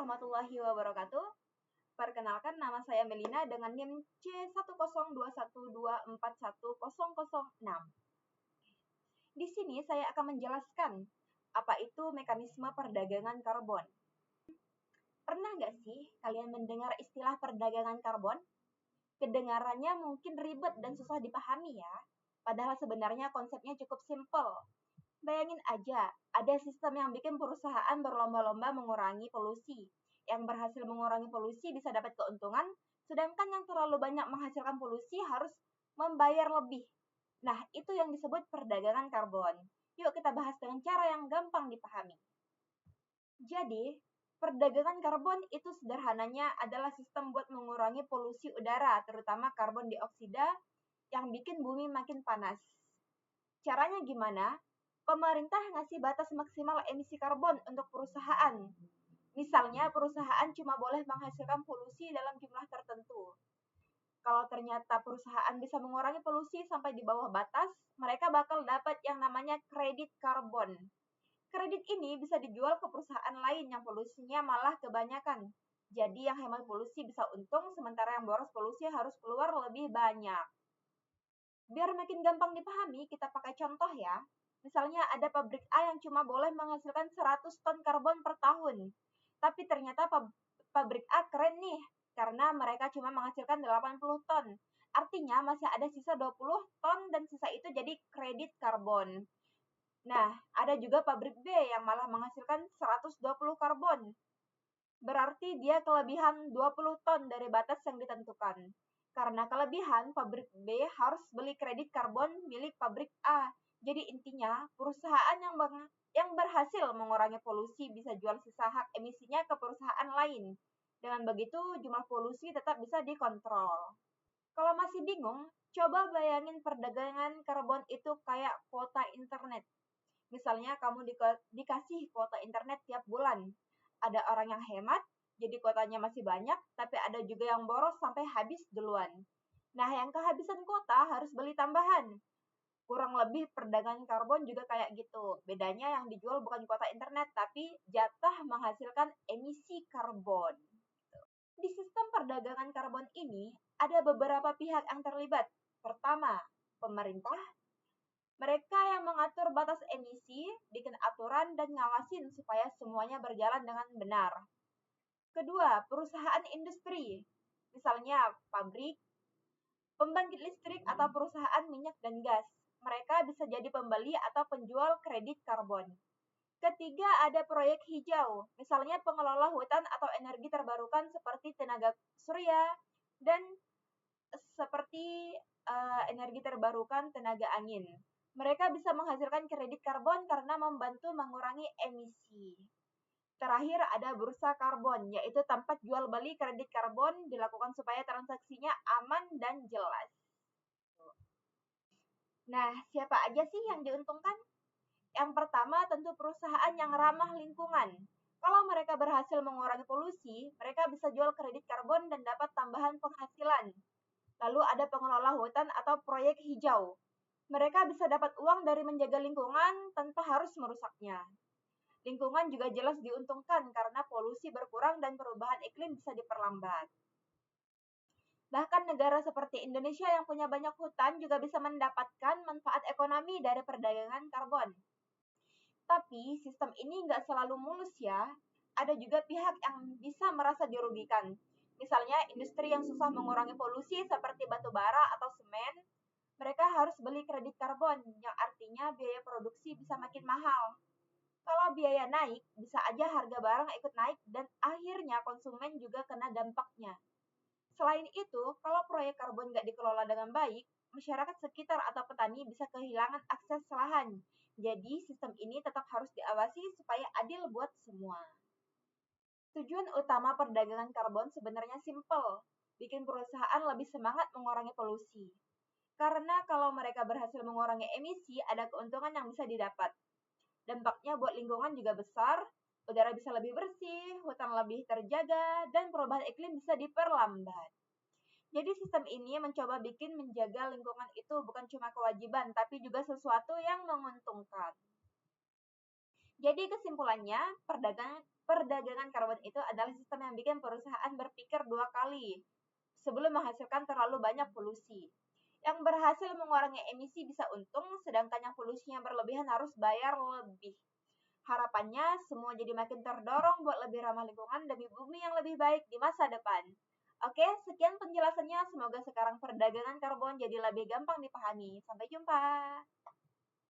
warahmatullahi wabarakatuh. Perkenalkan, nama saya Melina dengan NIM C1021241006. Di sini saya akan menjelaskan apa itu mekanisme perdagangan karbon. Pernah nggak sih kalian mendengar istilah perdagangan karbon? Kedengarannya mungkin ribet dan susah dipahami ya, padahal sebenarnya konsepnya cukup simpel. Bayangin aja, ada sistem yang bikin perusahaan berlomba-lomba mengurangi polusi. Yang berhasil mengurangi polusi bisa dapat keuntungan, sedangkan yang terlalu banyak menghasilkan polusi harus membayar lebih. Nah, itu yang disebut perdagangan karbon. Yuk kita bahas dengan cara yang gampang dipahami. Jadi, perdagangan karbon itu sederhananya adalah sistem buat mengurangi polusi udara, terutama karbon dioksida yang bikin bumi makin panas. Caranya gimana? Pemerintah ngasih batas maksimal emisi karbon untuk perusahaan. Misalnya, perusahaan cuma boleh menghasilkan polusi dalam jumlah tertentu. Kalau ternyata perusahaan bisa mengurangi polusi sampai di bawah batas, mereka bakal dapat yang namanya kredit karbon. Kredit ini bisa dijual ke perusahaan lain yang polusinya malah kebanyakan. Jadi yang hemat polusi bisa untung, sementara yang boros polusi harus keluar lebih banyak. Biar makin gampang dipahami, kita pakai contoh ya. Misalnya ada pabrik A yang cuma boleh menghasilkan 100 ton karbon per tahun. Tapi ternyata pabrik A keren nih, karena mereka cuma menghasilkan 80 ton. Artinya masih ada sisa 20 ton dan sisa itu jadi kredit karbon. Nah, ada juga pabrik B yang malah menghasilkan 120 karbon. Berarti dia kelebihan 20 ton dari batas yang ditentukan. Karena kelebihan, pabrik B harus beli kredit karbon milik pabrik A. Jadi intinya, perusahaan yang berhasil mengurangi polusi bisa jual sisa hak emisinya ke perusahaan lain. Dengan begitu, jumlah polusi tetap bisa dikontrol. Kalau masih bingung, coba bayangin perdagangan karbon itu kayak kuota internet. Misalnya kamu dikasih kuota internet tiap bulan. Ada orang yang hemat, jadi kuotanya masih banyak, tapi ada juga yang boros sampai habis duluan. Nah, yang kehabisan kuota harus beli tambahan. Kurang lebih perdagangan karbon juga kayak gitu. Bedanya yang dijual bukan kuota internet, tapi jatah menghasilkan emisi karbon. Di sistem perdagangan karbon ini, ada beberapa pihak yang terlibat. Pertama, pemerintah. Mereka yang mengatur batas emisi, bikin aturan dan ngawasin supaya semuanya berjalan dengan benar. Kedua, perusahaan industri, misalnya pabrik, pembangkit listrik, atau perusahaan minyak dan gas. Mereka bisa jadi pembeli atau penjual kredit karbon. Ketiga, ada proyek hijau, misalnya pengelola hutan atau energi terbarukan seperti tenaga surya dan seperti energi terbarukan tenaga angin. Mereka bisa menghasilkan kredit karbon karena membantu mengurangi emisi. Terakhir ada bursa karbon, yaitu tempat jual beli kredit karbon dilakukan supaya transaksinya aman dan jelas. Nah, siapa aja sih yang diuntungkan? Yang pertama tentu perusahaan yang ramah lingkungan. Kalau mereka berhasil mengurangi polusi, mereka bisa jual kredit karbon dan dapat tambahan penghasilan. Lalu ada pengelola hutan atau proyek hijau. Mereka bisa dapat uang dari menjaga lingkungan tanpa harus merusaknya. Lingkungan juga jelas diuntungkan karena polusi berkurang dan perubahan iklim bisa diperlambat. Bahkan negara seperti Indonesia yang punya banyak hutan juga bisa mendapatkan manfaat ekonomi dari perdagangan karbon. Tapi sistem ini nggak selalu mulus ya. Ada juga pihak yang bisa merasa dirugikan. Misalnya industri yang susah mengurangi polusi seperti batu bara atau semen, mereka harus beli kredit karbon yang artinya biaya produksi bisa makin mahal. Kalau biaya naik, bisa aja harga barang ikut naik dan akhirnya konsumen juga kena dampaknya. Selain itu, kalau proyek karbon nggak dikelola dengan baik, masyarakat sekitar atau petani bisa kehilangan akses lahan. Jadi, sistem ini tetap harus diawasi supaya adil buat semua. Tujuan utama perdagangan karbon sebenarnya simpel, bikin perusahaan lebih semangat mengurangi polusi. Karena kalau mereka berhasil mengurangi emisi, ada keuntungan yang bisa didapat. Dampaknya buat lingkungan juga besar, udara bisa lebih bersih, hutan lebih terjaga, dan perubahan iklim bisa diperlambat. Jadi sistem ini mencoba bikin menjaga lingkungan itu bukan cuma kewajiban, tapi juga sesuatu yang menguntungkan. Jadi kesimpulannya, perdagangan karbon itu adalah sistem yang bikin perusahaan berpikir dua kali sebelum menghasilkan terlalu banyak polusi. Yang berhasil mengurangi emisi bisa untung, sedangkan yang polusinya berlebihan harus bayar lebih. Harapannya semua jadi makin terdorong buat lebih ramah lingkungan demi bumi yang lebih baik di masa depan. Oke, sekian penjelasannya. Semoga sekarang perdagangan karbon jadi lebih gampang dipahami. Sampai jumpa.